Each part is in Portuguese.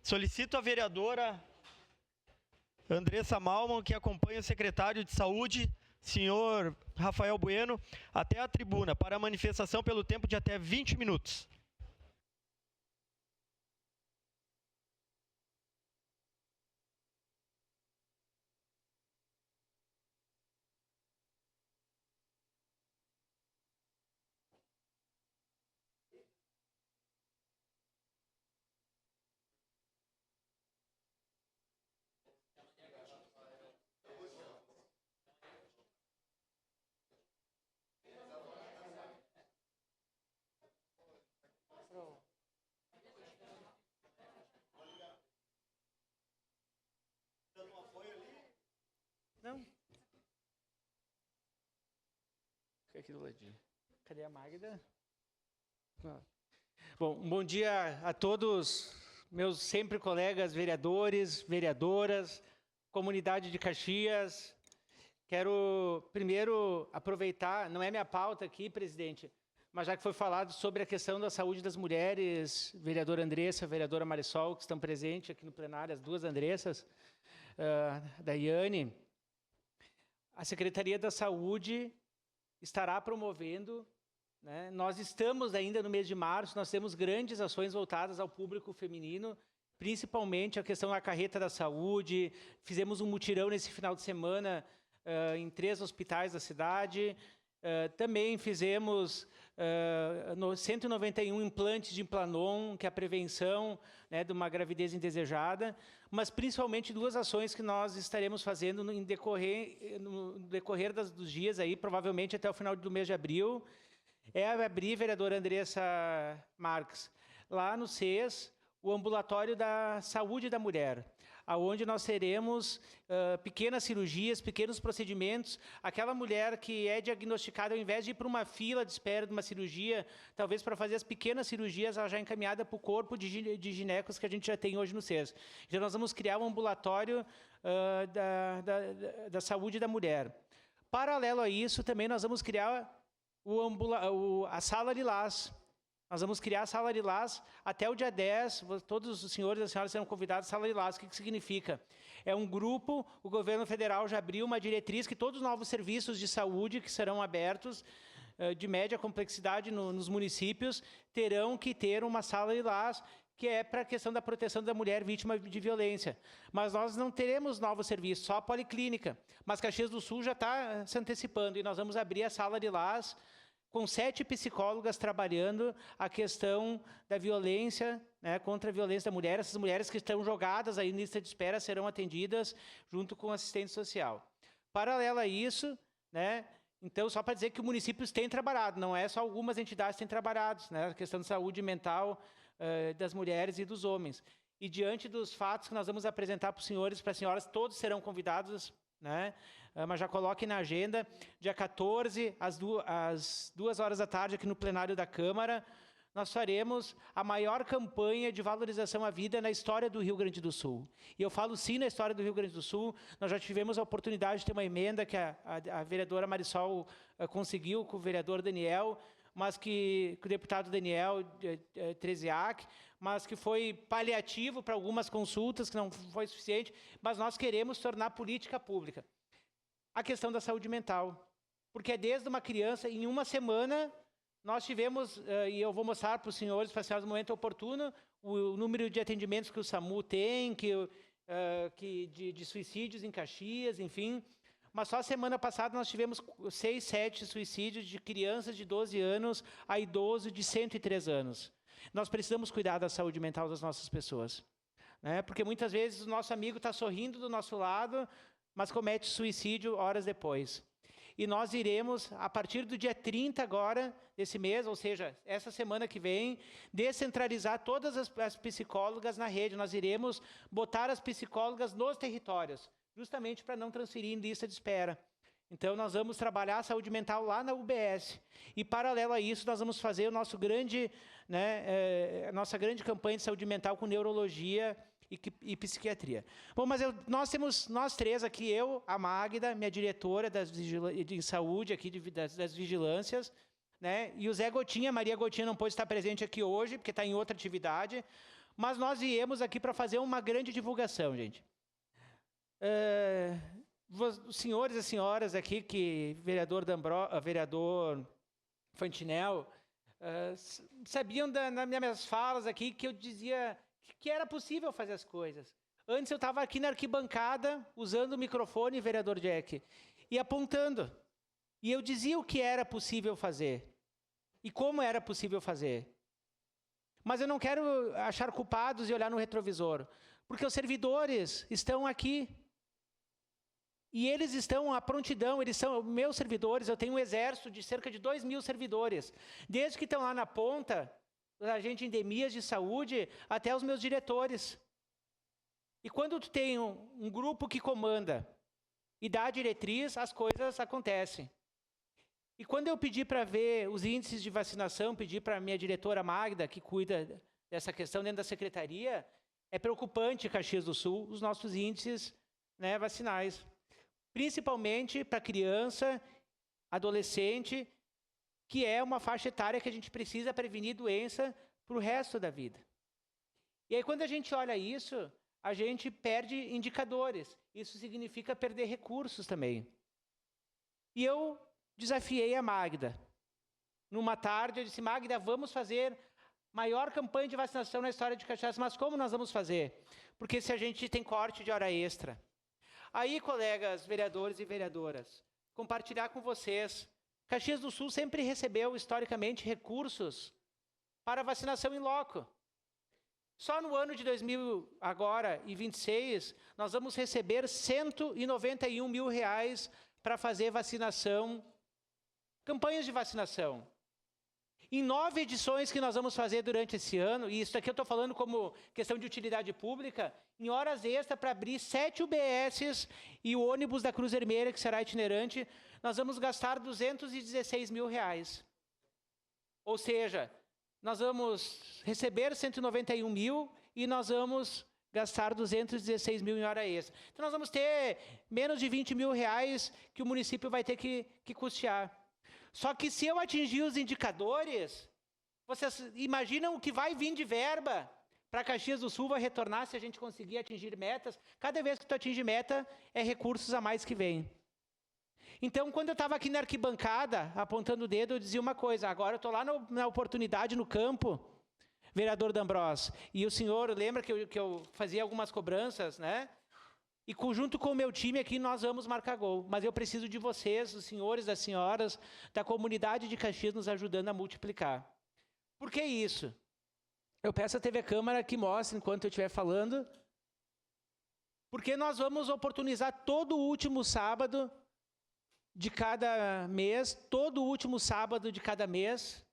Solicito a vereadora Andressa Malman que acompanhe o secretário de Saúde, senhor Rafael Bueno, até a tribuna para a manifestação pelo tempo de até 20 minutos. Não. Fica aqui do ladinho. Cadê a Magda? Bom dia a todos, meus sempre colegas vereadores, vereadoras, comunidade de Caxias. Quero primeiro aproveitar, não é minha pauta aqui, presidente, mas já que foi falado sobre a questão da saúde das mulheres, vereadora Andressa, vereadora Marisol, que estão presentes aqui no plenário, as duas Andressas, Daiane, a Secretaria da Saúde estará promovendo, né? Nós estamos ainda no mês de março, nós temos grandes ações voltadas ao público feminino, principalmente a questão da carreta da saúde. Fizemos um mutirão nesse final de semana em 3 hospitais da cidade. Também fizemos 191 implantes de Implanon, que é a prevenção, né, de uma gravidez indesejada, mas principalmente 2 ações que nós estaremos fazendo no decorrer dos dias, aí, provavelmente até o final do mês de abril. É abrir, vereadora Andressa Marques, lá no CES, o ambulatório da saúde da mulher, aonde nós teremos pequenas cirurgias, pequenos procedimentos. Aquela mulher que é diagnosticada, ao invés de ir para uma fila de espera de uma cirurgia, talvez para fazer as pequenas cirurgias, ela já é encaminhada para o corpo de ginecos que a gente já tem hoje no CES. Então, nós vamos criar um ambulatório da saúde da mulher. Paralelo a isso, também nós vamos criar a Sala Lilás. Nós vamos criar a Sala Lilás até o dia 10, todos os senhores e as senhoras serão convidados à Sala Lilás. O que significa? É um grupo, o governo federal já abriu uma diretriz que todos os novos serviços de saúde que serão abertos, de média complexidade nos municípios, terão que ter uma Sala Lilás, que é para a questão da proteção da mulher vítima de violência. Mas nós não teremos novos serviços, só a policlínica. Mas Caxias do Sul já está se antecipando, e nós vamos abrir a Sala Lilás, com 7 psicólogas trabalhando a questão da violência, né, contra a violência da mulher. Essas mulheres que estão jogadas aí na lista de espera serão atendidas junto com o assistente social. Paralelo a isso, né, então, só para dizer que os municípios têm trabalhado, não é só algumas entidades que têm trabalhado, né, a questão de saúde mental das mulheres e dos homens. E diante dos fatos que nós vamos apresentar para os senhores e para as senhoras, todos serão convidados, né? Mas já coloquem na agenda, dia 14, às 2 horas da tarde, aqui no plenário da Câmara, nós faremos a maior campanha de valorização à vida na história do Rio Grande do Sul. E eu falo sim na história do Rio Grande do Sul. Nós já tivemos a oportunidade de ter uma emenda que a vereadora Marisol conseguiu com o vereador Daniel, mas que o deputado Daniel Treziak, mas que foi paliativo para algumas consultas, que não foi suficiente, mas nós queremos tornar política pública a questão da saúde mental. Porque é desde uma criança, em uma semana, nós tivemos, e eu vou mostrar para os senhores, para as senhoras no momento oportuno, o número de atendimentos que o SAMU tem, de suicídios em Caxias, enfim. Mas só a semana passada nós tivemos 6, 7 suicídios de crianças de 12 anos a idosos de 103 anos. Nós precisamos cuidar da saúde mental das nossas pessoas, né? Porque muitas vezes o nosso amigo está sorrindo do nosso lado, mas comete suicídio horas depois. E nós iremos, a partir do dia 30 agora, desse mês, ou seja, essa semana que vem, descentralizar todas as psicólogas na rede. Nós iremos botar as psicólogas nos territórios, justamente para não transferir em lista de espera. Então, nós vamos trabalhar a saúde mental lá na UBS. E, paralelo a isso, nós vamos fazer o nosso grande, a nossa grande campanha de saúde mental com neurologia e psiquiatria. Bom, mas nós 3 aqui, eu, a Magda, minha diretora de saúde aqui das vigilâncias, né, e o Zé Gotinha, Maria Gotinha não pôde estar presente aqui hoje, porque está em outra atividade, Mas nós viemos aqui para fazer uma grande divulgação, gente. Os senhores e as senhoras aqui, que vereador Fantinel, sabiam nas minhas falas aqui que eu dizia que era possível fazer as coisas. Antes eu estava aqui na arquibancada, usando o microfone, vereador Jack, e apontando. E eu dizia o que era possível fazer. E como era possível fazer. Mas eu não quero achar culpados e olhar no retrovisor. Porque os servidores estão aqui. E eles estão à prontidão, eles são meus servidores, eu tenho um exército de cerca de 2.000 servidores. Desde que estão lá na ponta, os agentes de endemias de saúde, até os meus diretores. E quando tu tem um grupo que comanda e dá a diretriz, as coisas acontecem. E quando eu pedi para ver os índices de vacinação, pedi para a minha diretora Magda, que cuida dessa questão dentro da secretaria, é preocupante, Caxias do Sul, os nossos índices, né, vacinais. Principalmente para criança, adolescente, que é uma faixa etária que a gente precisa prevenir doença para o resto da vida. E aí, quando a gente olha isso, a gente perde indicadores. Isso significa perder recursos também. E eu desafiei a Magda. Numa tarde, eu disse, Magda, vamos fazer maior campanha de vacinação na história de Caxias. Mas como nós vamos fazer? Porque se a gente tem corte de hora extra. Aí, colegas vereadores e vereadoras, compartilhar com vocês, Caxias do Sul sempre recebeu, historicamente, recursos para vacinação em loco. Só no ano de 2026, nós vamos receber R$191 mil para fazer vacinação, campanhas de vacinação. Em 9 edições que nós vamos fazer durante esse ano, e isso aqui eu estou falando como questão de utilidade pública, em horas extras para abrir 7 UBSs e o ônibus da Cruz Vermelha, que será itinerante, nós vamos gastar R$216 mil. Ou seja, nós vamos receber 191 mil e nós vamos gastar 216 mil em hora extra. Então nós vamos ter menos de 20 mil reais que o município vai ter que custear. Só que se eu atingir os indicadores, vocês imaginam o que vai vir de verba para Caxias do Sul vai retornar se a gente conseguir atingir metas. Cada vez que tu atinge meta, é recursos a mais que vem. Então, quando eu estava aqui na arquibancada, apontando o dedo, eu dizia uma coisa, agora eu estou lá na oportunidade, no campo, vereador D'Ambrós, e o senhor lembra que eu fazia algumas cobranças, né? E junto com o meu time aqui, nós vamos marcar gol. Mas eu preciso de vocês, os senhores, as senhoras, da comunidade de Caxias nos ajudando a multiplicar. Por que isso? Eu peço à TV Câmara que mostre, enquanto eu estiver falando, porque nós vamos oportunizar todo o último sábado de cada mês, todo o último sábado de cada mês,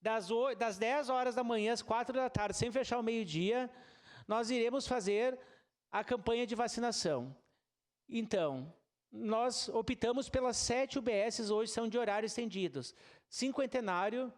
das 10 horas da manhã às 4 da tarde, sem fechar o meio-dia, nós iremos fazer a campanha de vacinação. Então, nós optamos pelas 7 UBSs, hoje são de horários estendidos. Cinquentenário,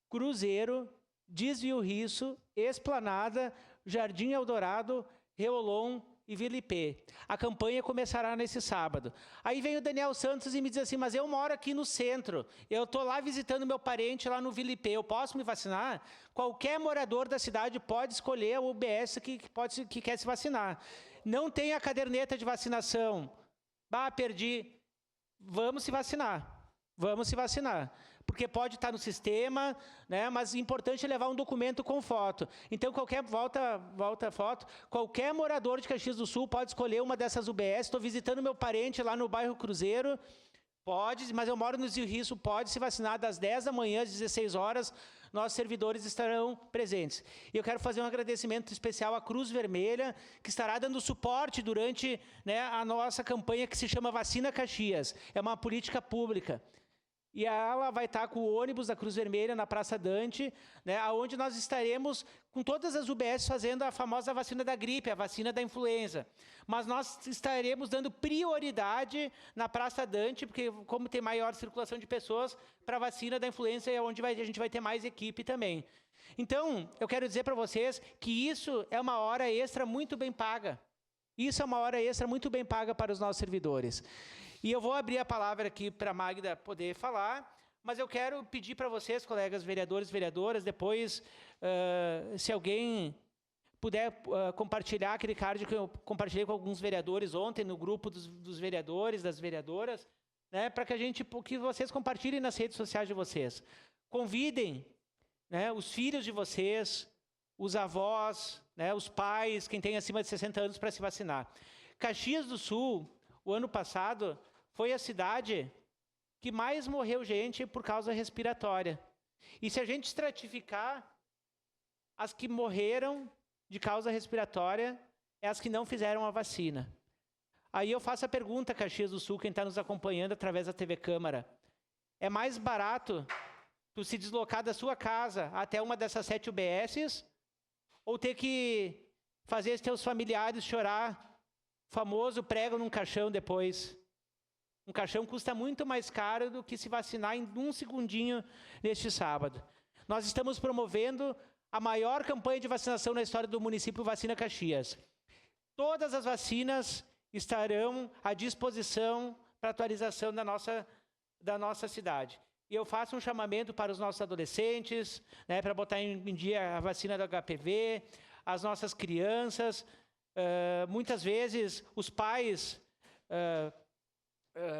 Cruzeiro, Desvio Risso, Esplanada, Jardim Eldorado, Reolon e Vila Ipê. A campanha começará nesse sábado. Aí vem o Daniel Santos e me diz assim, mas eu moro aqui no centro, eu estou lá visitando meu parente lá no Vila Ipê, eu posso me vacinar? Qualquer morador da cidade pode escolher a UBS que quer se vacinar. Não tem a caderneta de vacinação. Perdi. Vamos se vacinar. Vamos se vacinar. Porque pode estar no sistema, né? Mas é importante levar um documento com foto. Então, volta a foto, qualquer morador de Caxias do Sul pode escolher uma dessas UBS. Estou visitando meu parente lá no bairro Cruzeiro, pode, mas eu moro no Zio Risso, pode se vacinar das 10 da manhã às 16 horas, nossos servidores estarão presentes. E eu quero fazer um agradecimento especial à Cruz Vermelha, que estará dando suporte durante, né, a nossa campanha que se chama Vacina Caxias. É uma política pública. E ela vai estar com o ônibus da Cruz Vermelha na Praça Dante, né, onde nós estaremos com todas as UBS fazendo a famosa vacina da gripe, a vacina da influenza. Mas nós estaremos dando prioridade na Praça Dante, porque como tem maior circulação de pessoas, para a vacina da influenza é onde a gente vai ter mais equipe também. Então, eu quero dizer para vocês que isso é uma hora extra muito bem paga. Isso é uma hora extra muito bem paga para os nossos servidores. E eu vou abrir a palavra aqui para a Magda poder falar, mas eu quero pedir para vocês, colegas vereadores e vereadoras, depois, se alguém puder compartilhar aquele card que eu compartilhei com alguns vereadores ontem, no grupo dos vereadores, das vereadoras, né, para que vocês compartilhem nas redes sociais de vocês. Convidem, né, os filhos de vocês, os avós, né, os pais, quem tem acima de 60 anos para se vacinar. Caxias do Sul, o ano passado, foi a cidade que mais morreu gente por causa respiratória. E se a gente estratificar, as que morreram de causa respiratória é as que não fizeram a vacina. Aí eu faço a pergunta, Caxias do Sul, quem está nos acompanhando através da TV Câmara. É mais barato tu se deslocar da sua casa até uma dessas 7 UBSs ou ter que fazer os teus familiares chorar, famoso prego num caixão depois? Um caixão custa muito mais caro do que se vacinar em um segundinho neste sábado. Nós estamos promovendo a maior campanha de vacinação na história do município Vacina Caxias. Todas as vacinas estarão à disposição para atualização da nossa cidade. E eu faço um chamamento para os nossos adolescentes, né, para botar em dia a vacina do HPV, as nossas crianças. Muitas vezes, os pais...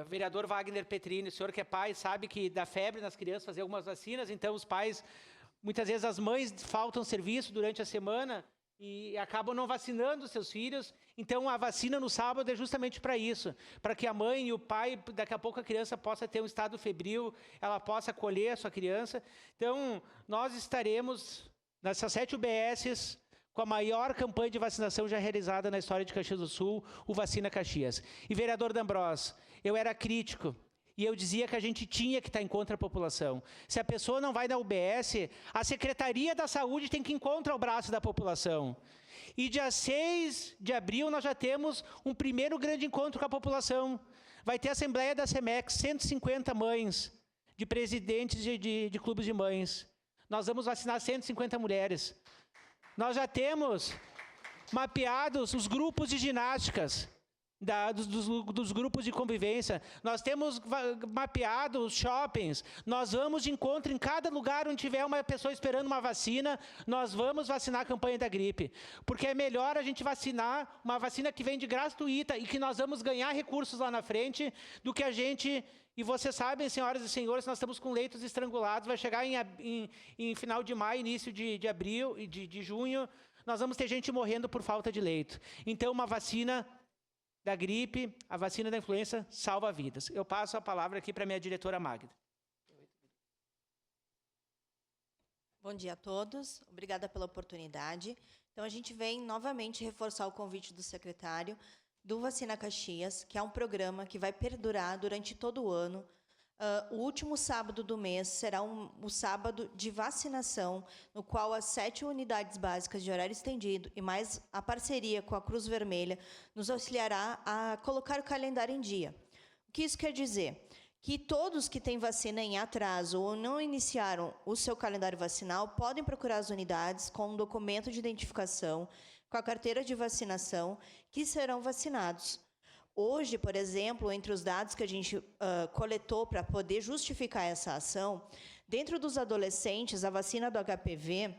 vereador Wagner Petrini, o senhor que é pai, sabe que dá febre nas crianças fazer algumas vacinas, então os pais, muitas vezes as mães faltam serviço durante a semana e acabam não vacinando os seus filhos. Então a vacina no sábado é justamente para isso, para que a mãe e o pai, daqui a pouco a criança possa ter um estado febril, ela possa acolher a sua criança. Então nós estaremos nessas 7 UBSs com a maior campanha de vacinação já realizada na história de Caxias do Sul, o Vacina Caxias. E vereador D'Ambrós, eu era crítico e eu dizia que a gente tinha que estar em contra a população. Se a pessoa não vai na UBS, a Secretaria da Saúde tem que ir contra o braço da população. E dia 6 de abril nós já temos um primeiro grande encontro com a população. Vai ter a Assembleia da SEMEX, 150 mães, de presidentes de clubes de mães. Nós vamos vacinar 150 mulheres. Nós já temos mapeados os grupos de ginásticas, dos grupos de convivência. Nós temos mapeado os shoppings. Nós vamos de encontro em cada lugar onde tiver uma pessoa esperando uma vacina, nós vamos vacinar a campanha da gripe. Porque é melhor a gente vacinar uma vacina que vem de gratuita e que nós vamos ganhar recursos lá na frente do que a gente... E vocês sabem, senhoras e senhores, nós estamos com leitos estrangulados, vai chegar em final de maio, início de abril, de junho, nós vamos ter gente morrendo por falta de leito. Então, uma vacina da gripe, a vacina da influenza salva vidas. Eu passo a palavra aqui para a minha diretora Magda. Bom dia a todos, obrigada pela oportunidade. Então, a gente vem novamente reforçar o convite do secretário do Vacina Caxias, que é um programa que vai perdurar durante todo o ano. O último sábado do mês será o sábado de vacinação, no qual as 7 unidades básicas de horário estendido e mais a parceria com a Cruz Vermelha nos auxiliará a colocar o calendário em dia. O que isso quer dizer? Que todos que têm vacina em atraso ou não iniciaram o seu calendário vacinal podem procurar as unidades com um documento de identificação, com a carteira de vacinação, que serão vacinados. Hoje, por exemplo, entre os dados que a gente coletou para poder justificar essa ação, dentro dos adolescentes, a vacina do HPV,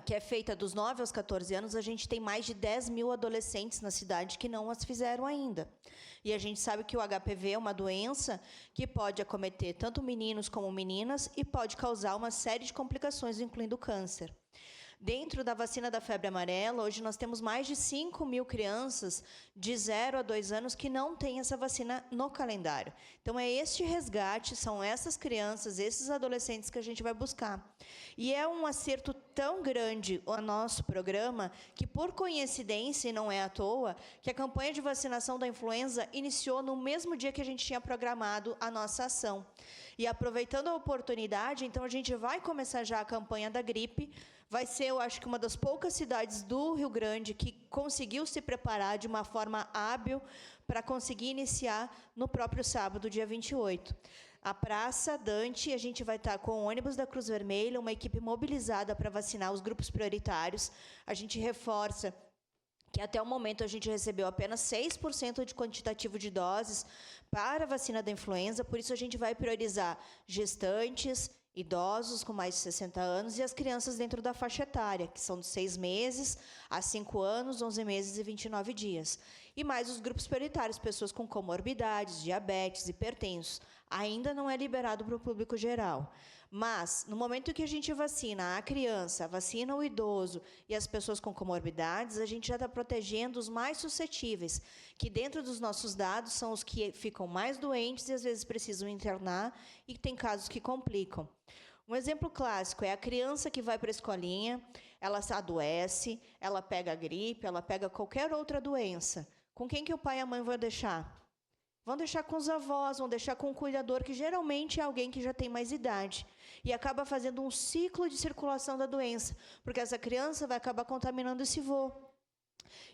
que é feita dos 9 aos 14 anos, a gente tem mais de 10 mil adolescentes na cidade que não as fizeram ainda. E a gente sabe que o HPV é uma doença que pode acometer tanto meninos como meninas e pode causar uma série de complicações, incluindo câncer. Dentro da vacina da febre amarela, hoje nós temos mais de 5 mil crianças de 0 a 2 anos que não têm essa vacina no calendário. Então, é este resgate, são essas crianças, esses adolescentes que a gente vai buscar. E é um acerto tão grande o nosso programa que, por coincidência, e não é à toa, que a campanha de vacinação da influenza iniciou no mesmo dia que a gente tinha programado a nossa ação. E, aproveitando a oportunidade, então, a gente vai começar já a campanha da gripe. Vai ser, eu acho que, uma das poucas cidades do Rio Grande que conseguiu se preparar de uma forma hábil para conseguir iniciar no próprio sábado, dia 28. A Praça Dante, a gente vai estar com o ônibus da Cruz Vermelha, uma equipe mobilizada para vacinar os grupos prioritários. A gente reforça que até o momento a gente recebeu apenas 6% de quantitativo de doses para a vacina da influenza, por isso a gente vai priorizar gestantes, idosos com mais de 60 anos e as crianças dentro da faixa etária, que são de 6 meses a 5 anos, 11 meses e 29 dias. E mais os grupos prioritários, pessoas com comorbidades, diabetes, hipertensos. Ainda não é liberado para o público geral. Mas, no momento que a gente vacina a criança, vacina o idoso e as pessoas com comorbidades, a gente já está protegendo os mais suscetíveis, que dentro dos nossos dados são os que ficam mais doentes e às vezes precisam internar e tem casos que complicam. Um exemplo clássico é a criança que vai para a escolinha, ela adoece, ela pega gripe, ela pega qualquer outra doença. Com quem que o pai e a mãe vão deixar? Vão deixar com os avós, vão deixar com o cuidador, que geralmente é alguém que já tem mais idade. E acaba fazendo um ciclo de circulação da doença, porque essa criança vai acabar contaminando esse vô.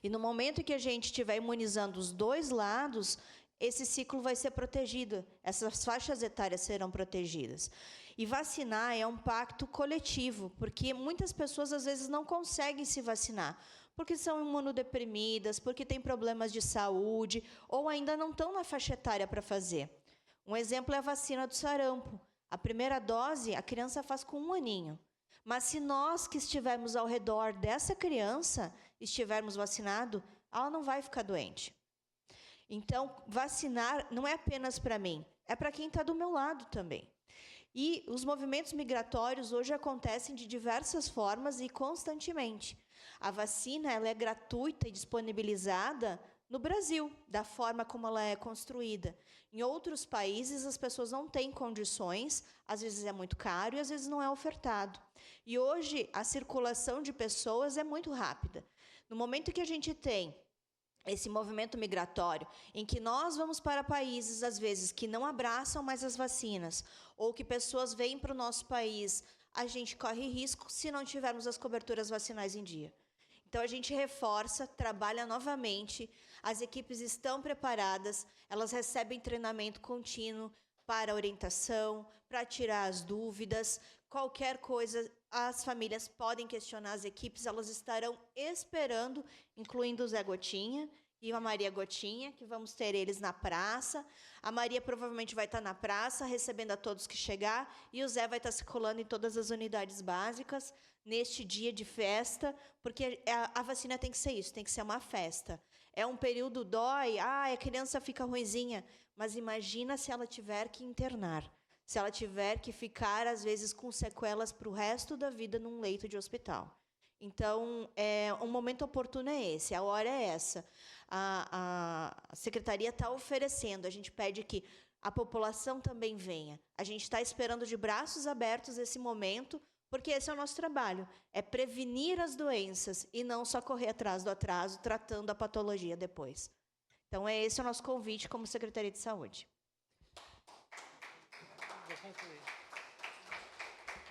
E no momento que a gente estiver imunizando os dois lados, esse ciclo vai ser protegido, essas faixas etárias serão protegidas. E vacinar é um pacto coletivo, porque muitas pessoas às vezes não conseguem se vacinar, porque são imunodeprimidas, porque têm problemas de saúde, ou ainda não estão na faixa etária para fazer. Um exemplo é a vacina do sarampo. A primeira dose, a criança faz com 1 aninho. Mas se nós que estivermos ao redor dessa criança, estivermos vacinados, ela não vai ficar doente. Então, vacinar não é apenas para mim, é para quem está do meu lado também. E os movimentos migratórios hoje acontecem de diversas formas e constantemente. A vacina ela é gratuita e disponibilizada no Brasil, da forma como ela é construída. Em outros países, as pessoas não têm condições, às vezes é muito caro e às vezes não é ofertado. E hoje, a circulação de pessoas é muito rápida. No momento que a gente tem esse movimento migratório, em que nós vamos para países, às vezes, que não abraçam mais as vacinas, ou que pessoas vêm para o nosso país, a gente corre risco se não tivermos as coberturas vacinais em dia. Então, a gente reforça, trabalha novamente, as equipes estão preparadas, elas recebem treinamento contínuo para orientação, para tirar as dúvidas, qualquer coisa, as famílias podem questionar as equipes, elas estarão esperando, incluindo o Zé Gotinha e a Maria Gotinha, que vamos ter eles na praça. A Maria provavelmente vai estar na praça, recebendo a todos que chegar, e o Zé vai estar circulando em todas as unidades básicas, neste dia de festa, porque a vacina tem que ser isso, tem que ser uma festa. É um período, dói, a criança fica ruinzinha, mas imagina se ela tiver que internar, se ela tiver que ficar, às vezes, com sequelas para o resto da vida num leito de hospital. Então, um momento oportuno é esse, a hora é essa. A Secretaria está oferecendo, a gente pede que a população também venha. A gente está esperando de braços abertos esse momento, porque esse é o nosso trabalho, é prevenir as doenças e não só correr atrás do atraso, tratando a patologia depois. Então, esse é o nosso convite como Secretaria de Saúde.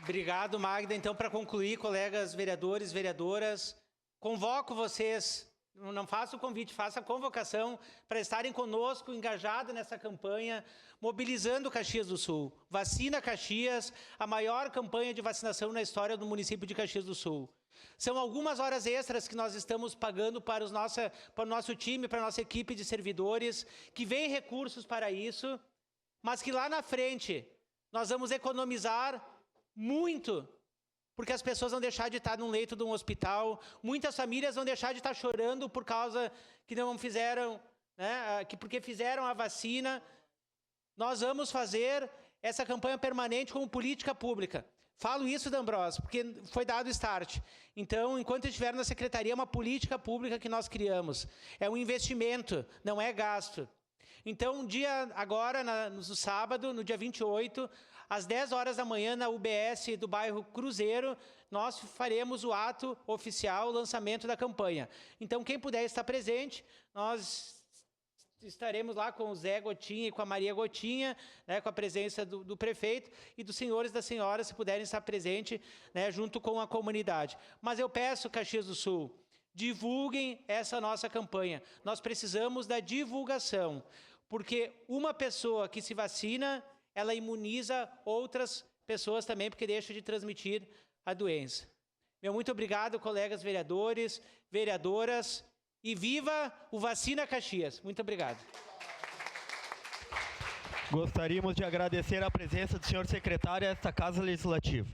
Obrigado, Magda. Então, para concluir, colegas vereadores, vereadoras, convoco vocês, não faço o convite, faço a convocação para estarem conosco, engajados nessa campanha, mobilizando Caxias do Sul. Vacina Caxias, a maior campanha de vacinação na história do município de Caxias do Sul. São algumas horas extras que nós estamos pagando para o nosso time, para a nossa equipe de servidores, que vem recursos para isso, mas que lá na frente nós vamos economizar muito, porque as pessoas vão deixar de estar num leito de um hospital, muitas famílias vão deixar de estar chorando por causa que não fizeram, né, porque fizeram a vacina. Nós vamos fazer essa campanha permanente como política pública. Falo isso, D'Ambrosio, porque foi dado o start. Então, enquanto eu estiver na secretaria, é uma política pública que nós criamos. É um investimento, não é gasto. Então, no sábado, no dia 28, às 10 horas da manhã, na UBS do bairro Cruzeiro, nós faremos o ato oficial, o lançamento da campanha. Então, quem puder estar presente, nós estaremos lá com o Zé Gotinha e com a Maria Gotinha, né, com a presença do prefeito e dos senhores e das senhoras, se puderem estar presentes, né, junto com a comunidade. Mas eu peço, Caxias do Sul, divulguem essa nossa campanha. Nós precisamos da divulgação, porque uma pessoa que se vacina, ela imuniza outras pessoas também, porque deixa de transmitir a doença. Meu muito obrigado, colegas vereadores, vereadoras, e viva o Vacina Caxias. Muito obrigado. Gostaríamos de agradecer a presença do senhor secretário a esta Casa Legislativa.